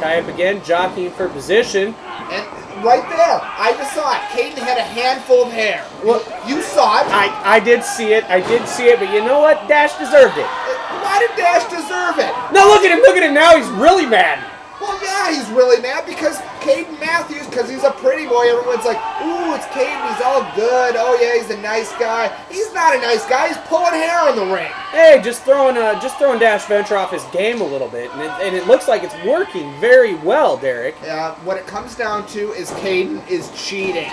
Tie up again, jockeying for position. And right there, I just saw it. Caden had a handful of hair. Well, you saw it. I did see it. But you know what? Dash deserved it. Why did Dash deserve it? No, look at him now. He's really mad. Well, yeah, he's really mad because Caden Mathews, because he's a pretty boy, everyone's like, ooh, it's Caden, he's all good. Oh, yeah, he's a nice guy. He's not a nice guy. He's pulling hair in the ring. Hey, just throwing Dash Venture off his game a little bit, and it looks like it's working very well, Derek. What it comes down to is Caden is cheating.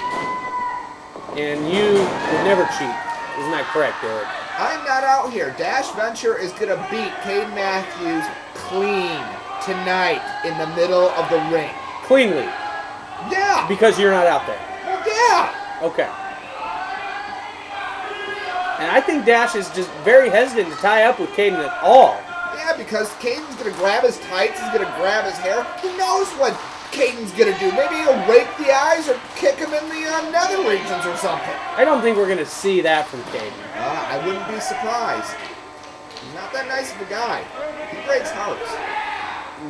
And you would never cheat. Isn't that correct, Derek? I'm not out here. Dash Venture is going to beat Caden Mathews clean tonight in the middle of the ring. Cleanly. Yeah. Because you're not out there. Well, yeah. Okay. And I think Dash is just very hesitant to tie up with Caden at all. Yeah, because Caden's going to grab his tights, he's going to grab his hair. Who knows what Caden's going to do? Maybe he'll rake the eyes or kick him in the nether regions or something. I don't think we're going to see that from Caden. I wouldn't be surprised. He's not that nice of a guy. He breaks hearts.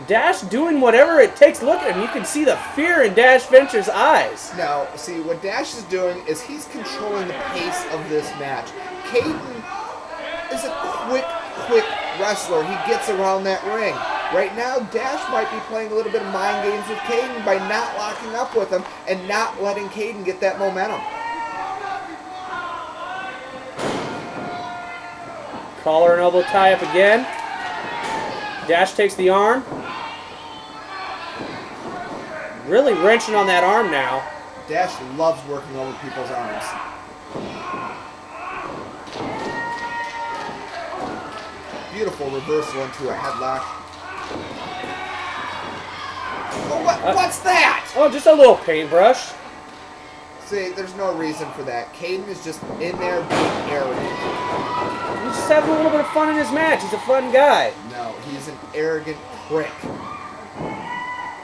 Dash doing whatever it takes. Look at him. You can see the fear in Dash Venture's eyes. Now, see, what Dash is doing is he's controlling the pace of this match. Caden is a quick wrestler. He gets around that ring. Right now, Dash might be playing a little bit of mind games with Caden by not locking up with him and not letting Caden get that momentum. Collar and elbow tie up again. Dash takes the arm. Really wrenching on that arm now. Dash loves working over people's arms. Beautiful reversal into a headlock. Oh, what's that? Oh, just a little paintbrush. See, there's no reason for that. Caden is just in there being arrogant. He's just having a little bit of fun in his match. He's a fun guy. No, he's an arrogant prick.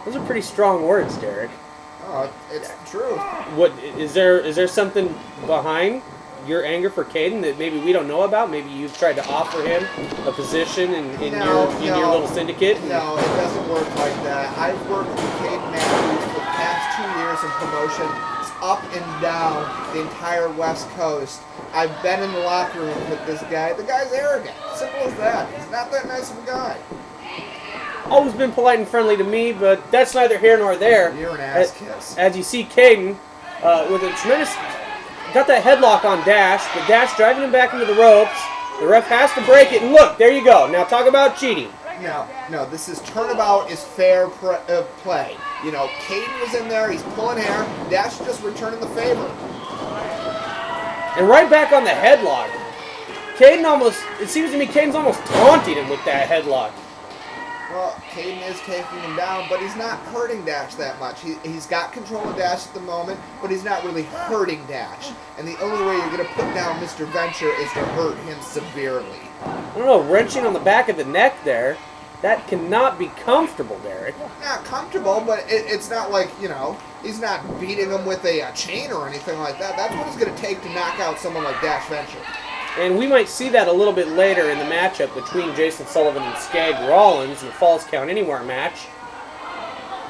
Those are pretty strong words, Derek. Oh, it's true. What is there something behind your anger for Caden that maybe we don't know about? Maybe you've tried to offer him a position in your little syndicate? No, it doesn't work like that. I've worked with Caden Mathews for the past 2 years in promotion. It's up and down the entire West Coast. I've been in the locker room with this guy. The guy's arrogant. Simple as that. He's not that nice of a guy. Always been polite and friendly to me, but that's neither here nor there. You're an ass kiss. As you see Caden with a tremendous... Got that headlock on Dash, but Dash driving him back into the ropes. The ref has to break it, and look, there you go. Now talk about cheating. No, this is turnabout is fair play. You know, Caden was in there, he's pulling hair, Dash is just returning the favor. And right back on the headlock. It seems to me Caden's almost taunting him with that headlock. Well, Caden is taking him down, but he's not hurting Dash that much. He's got control of Dash at the moment, but he's not really hurting Dash. And the only way you're going to put down Mr. Venture is to hurt him severely. I don't know, wrenching on the back of the neck there, that cannot be comfortable, Derek. Not comfortable, but it's not like, you know, he's not beating him with a chain or anything like that. That's what it's going to take to knock out someone like Dash Venture. And we might see that a little bit later in the matchup between Jason Sullivan and Skag Rollins in the Falls Count Anywhere match.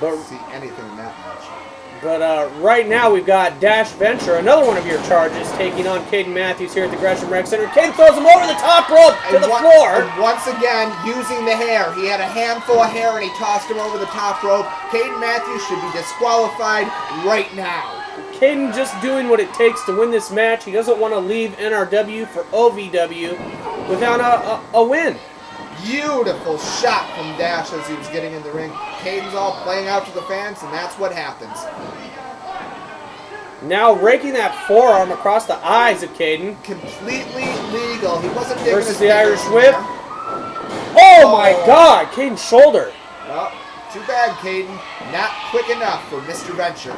But see anything in that match. But right now we've got Dash Venture, another one of your charges, taking on Caden Mathews here at the Gresham Rec Center. Caden throws him over the top rope to the floor. And once again, using the hair. He had a handful of hair and he tossed him over the top rope. Caden Mathews should be disqualified right now. Caden just doing what it takes to win this match. He doesn't want to leave NRW for OVW without a win. Beautiful shot from Dash as he was getting in the ring. Caden's all playing out to the fans, and that's what happens. Now raking that forearm across the eyes of Caden. Completely legal. He wasn't digging versus his the Irish fingers whip. Oh my God! Caden's shoulder. Well, too bad, Caden. Not quick enough for Mr. Venture.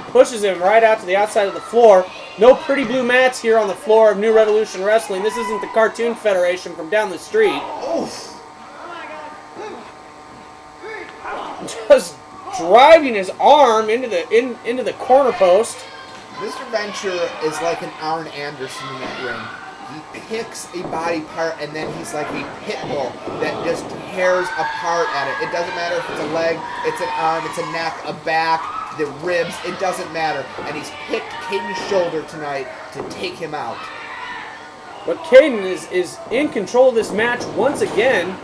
Pushes him right out to the outside of the floor. No pretty blue mats here on the floor of New Revolution Wrestling. This isn't the Cartoon Federation from down the street. Oof. Just driving his arm into the corner post. Mr. Venture is like an Arn Anderson in that ring. He picks a body part, and then he's like a pit bull that just tears apart at it. It doesn't matter if it's a leg, it's an arm, it's a neck, a back, the ribs, it doesn't matter. And he's picked Caden's shoulder tonight to take him out. But Caden is in control of this match once again.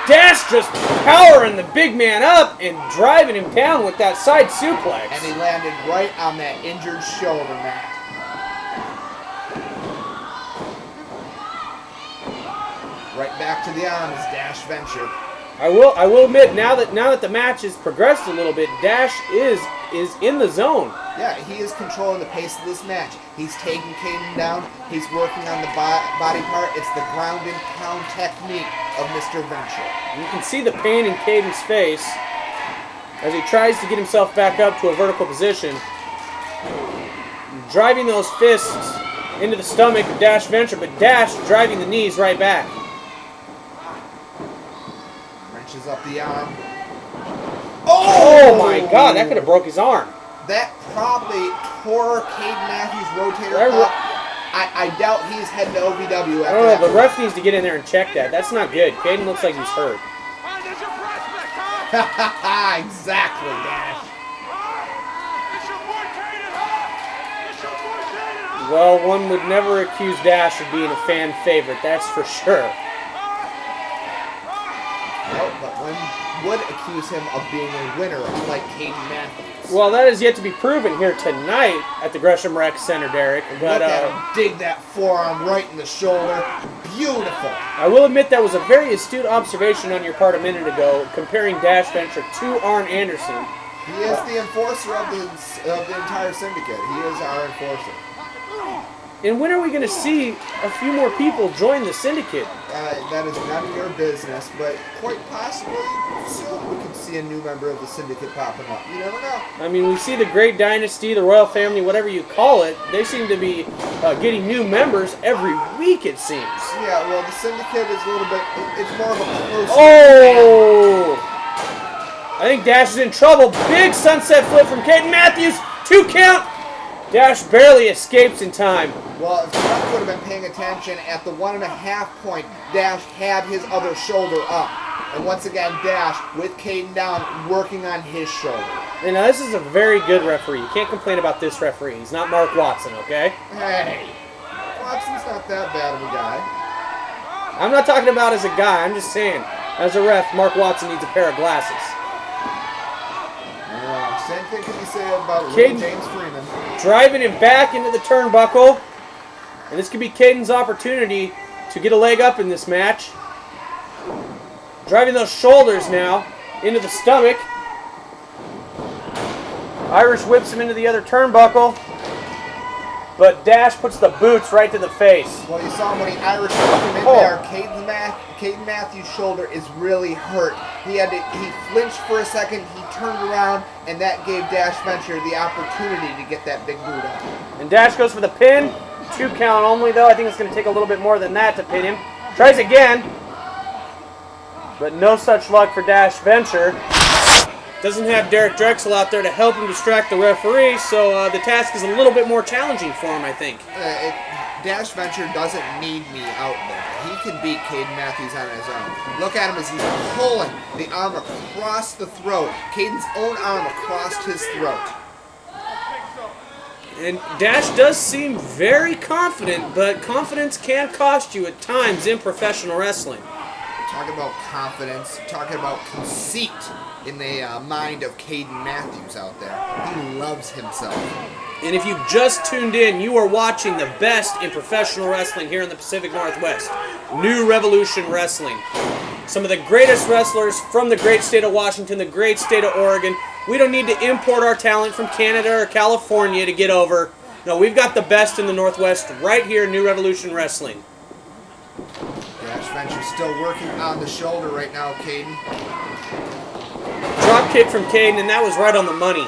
Dash just powering the big man up and driving him down with that side suplex. And he landed right on that injured shoulder, Matt. Right back to the arm is Dash Venture. I will admit, now that the match has progressed a little bit, Dash is in the zone. Yeah, he is controlling the pace of this match. He's taking Caden down. He's working on the body part. It's the ground and pound technique of Mr. Venture. You can see the pain in Caden's face as he tries to get himself back up to a vertical position. Driving those fists into the stomach of Dash Venture, but Dash driving the knees right back. Wrenches up the arm. Oh my God, that could have broke his arm. That probably tore Caden Mathews' rotator up. I doubt he's heading to OVW after that. The ref needs to get in there and check that. That's not good. Caden looks like he's hurt. Exactly, Dash. Well, one would never accuse Dash of being a fan favorite, that's for sure. No, but one would accuse him of being a winner, unlike Caden Mathews. Well, that is yet to be proven here tonight at the Gresham Rec Center, Derek. But, look at him dig that forearm right in the shoulder. Beautiful. I will admit that was a very astute observation on your part a minute ago, comparing Dash Venture to Arn Anderson. He is the enforcer of the entire syndicate. He is our enforcer. And when are we going to see a few more people join the syndicate? That is none of your business, but quite possibly soon we could see a new member of the syndicate popping up. You never know. I mean, we see the Great Dynasty, the Royal Family, whatever you call it. They seem to be getting new members every week, it seems. Yeah, well, the syndicate is a little bit, it's more of a close... Oh! I think Dash is in trouble. Big sunset flip from Caden Mathews. 2 count. Dash barely escapes in time. Well, if the ref would have been paying attention at the 1.5 point, Dash had his other shoulder up. And once again, Dash, with Caden down, working on his shoulder. And now this is a very good referee. You can't complain about this referee. He's not Mark Watson, okay? Hey, Watson's not that bad of a guy. I'm not talking about as a guy. I'm just saying, as a ref, Mark Watson needs a pair of glasses. Same thing can be said about Caden, James Freeman. Driving him back into the turnbuckle. And this could be Caden's opportunity to get a leg up in this match. Driving those shoulders now into the stomach. Irish whips him into the other turnbuckle. But Dash puts the boots right to the face. Well, you saw him when he Irish whipped him in there. Caden Mathews' shoulder is really hurt. He flinched for a second, he turned around, and that gave Dash Venture the opportunity to get that big boot up. And Dash goes for the pin. 2 count only, though. I think it's going to take a little bit more than that to pin him. Tries again. But no such luck for Dash Venture. Doesn't have Derek Drexel out there to help him distract the referee, so the task is a little bit more challenging for him, I think. Dash Venture doesn't need me out there. He can beat Caden Mathews on his own. Look at him as he's pulling the arm across the throat. Caden's own arm across his throat. And Dash does seem very confident, but confidence can cost you at times in professional wrestling. Talking about confidence, talking about conceit in the mind of Caden Mathews out there. He loves himself. And if you've just tuned in, you are watching the best in professional wrestling here in the Pacific Northwest. New Revolution Wrestling. Some of the greatest wrestlers from the great state of Washington, the great state of Oregon. We don't need to import our talent from Canada or California to get over. No, we've got the best in the Northwest right here in New Revolution Wrestling. Dash Venture still working on the shoulder right now, Caden. Drop kick from Caden, and that was right on the money.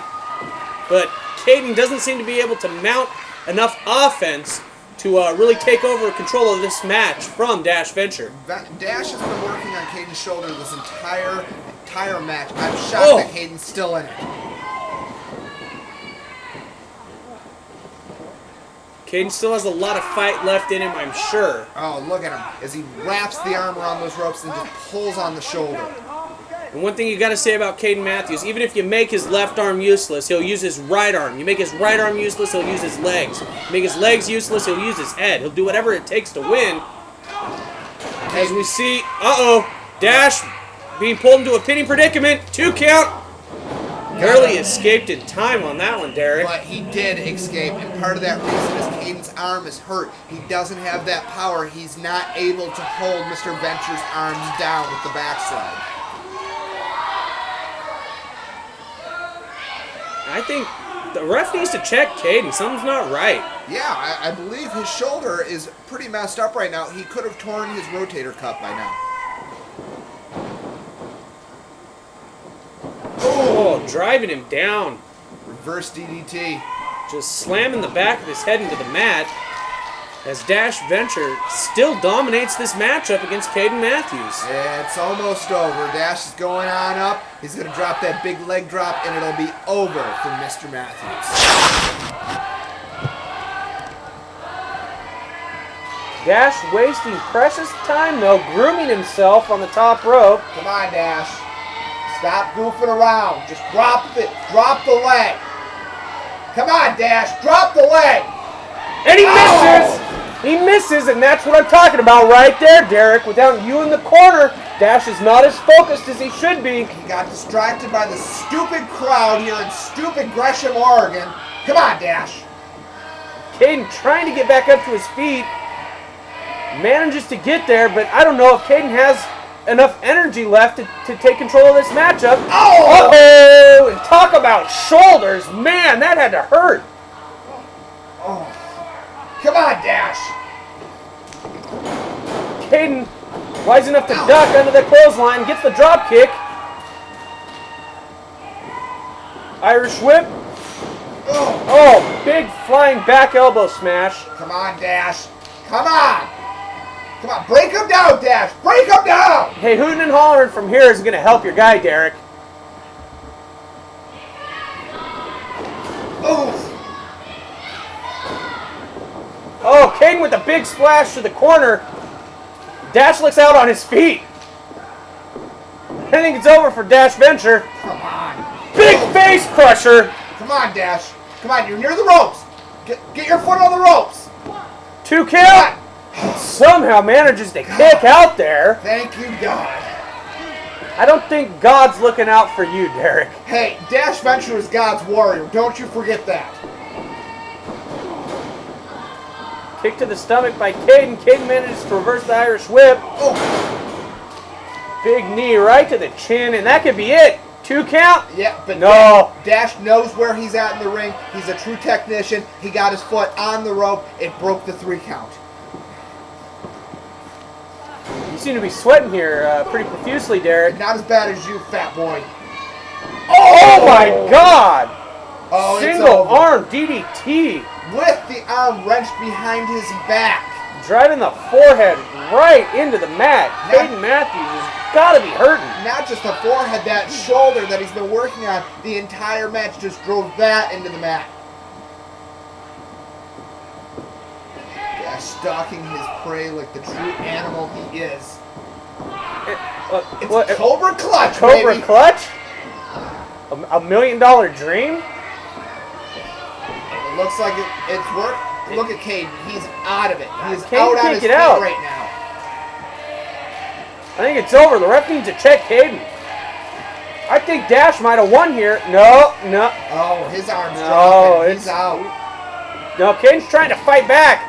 But Caden doesn't seem to be able to mount enough offense to really take over control of this match from Dash Venture. Dash has been working on Caden's shoulder this entire match. I'm shocked that Caden's still in it. Caden still has a lot of fight left in him, I'm sure. Oh, look at him as he wraps the arm around those ropes and just pulls on the shoulder. And one thing you got to say about Caden Mathews, even if you make his left arm useless, he'll use his right arm. You make his right arm useless, he'll use his legs. Make his legs useless, he'll use his head. He'll do whatever it takes to win. As we see, Dash being pulled into a pinning predicament. 2 count. Barely escaped in time on that one, Derek. But he did escape, and part of that reason is Caden's arm is hurt. He doesn't have that power. He's not able to hold Mr. Venture's arms down with the backslide. I think the ref needs to check Caden. Something's not right. Yeah, I believe his shoulder is pretty messed up right now. He could have torn his rotator cuff by now. Oh, driving him down. Reverse DDT. Just slamming the back of his head into the mat as Dash Venture still dominates this matchup against Caden Mathews. It's almost over. Dash is going on up. He's going to drop that big leg drop, and it'll be over for Mr. Mathews. Dash wasting precious time, though, grooming himself on the top rope. Come on, Dash. Stop goofing around. Just drop the leg. Come on, Dash. Drop the leg. And he misses! He misses, and that's what I'm talking about right there, Derek. Without you in the corner, Dash is not as focused as he should be. He got distracted by the stupid crowd here in stupid Gresham, Oregon. Come on, Dash. Caden trying to get back up to his feet. Manages to get there, but I don't know if Caden has enough energy left to take control of this matchup. Oh! Uh-oh! And talk about shoulders. Man, that had to hurt. Oh. Come on, Dash. Caden, wise enough to duck under the clothesline, gets the drop kick. Irish whip. Oh, big flying back elbow smash. Come on, Dash. Come on. Come on, break him down, Dash. Break him down. Hey, hooting and hollering from here is going to help your guy, Derek. Oof. Oh, Caden with a big splash to the corner. Dash looks out on his feet. I think it's over for Dash Venture. Come on. Big face crusher. Come on, Dash. Come on, you're near the ropes. Get your foot on the ropes. 2 count. Somehow manages to kick out there. Thank you, God. I don't think God's looking out for you, Derek. Hey, Dash Venture is God's warrior. Don't you forget that. Kick to the stomach by Caden. Caden manages to reverse the Irish whip. Oh. Big knee right to the chin, and that could be it. 2 count. Yeah, but no. Dash knows where he's at in the ring. He's a true technician. He got his foot on the rope. It broke the 3 count. You seem to be sweating here pretty profusely, Derek. Not as bad as you, fat boy. Oh my God! Oh, Single arm DDT. With the arm wrenched behind his back. Driving the forehead right into the mat. Caden Mathews has got to be hurting. Not just the forehead, that shoulder that he's been working on the entire match just drove that into the mat. Dash stalking his prey like the true animal he is. It's Cobra Clutch, Cobra baby. Clutch? $1 million dream? It looks like it's worked. Look at Caden. He's out of it. He's Caden out on can't his get feet out right now. I think it's over. The ref needs to check Caden. I think Dash might have won here. No. Oh, his arm's No, dropping. He's out. No, Caden's trying to fight back.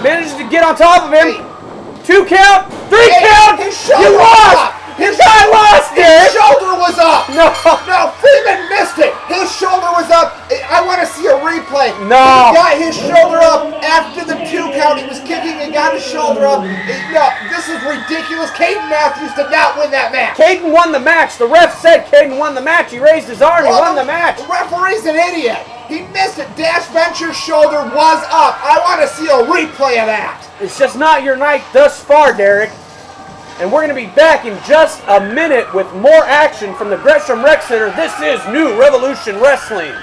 Manages to get on top of him. Hey. 2 count. 3 count. His shoulder You was lost. up. Your guy lost, His Derek. shoulder was up. No. No, Freeman missed it. His shoulder was up. I want to see a replay. No. He got his shoulder up after the 2 count. He was kicking and got his shoulder up. No, this is ridiculous. Caden Mathews did not win that match. Caden won the match. The ref said Caden won the match. He raised his arm. He won the match. The referee's an idiot. He missed it. Dash Venture's shoulder was up. I want to see a replay of that. It's just not your night thus far, Derek. And we're going to be back in just a minute with more action from the Gresham Rec Center. This is New Revolution Wrestling.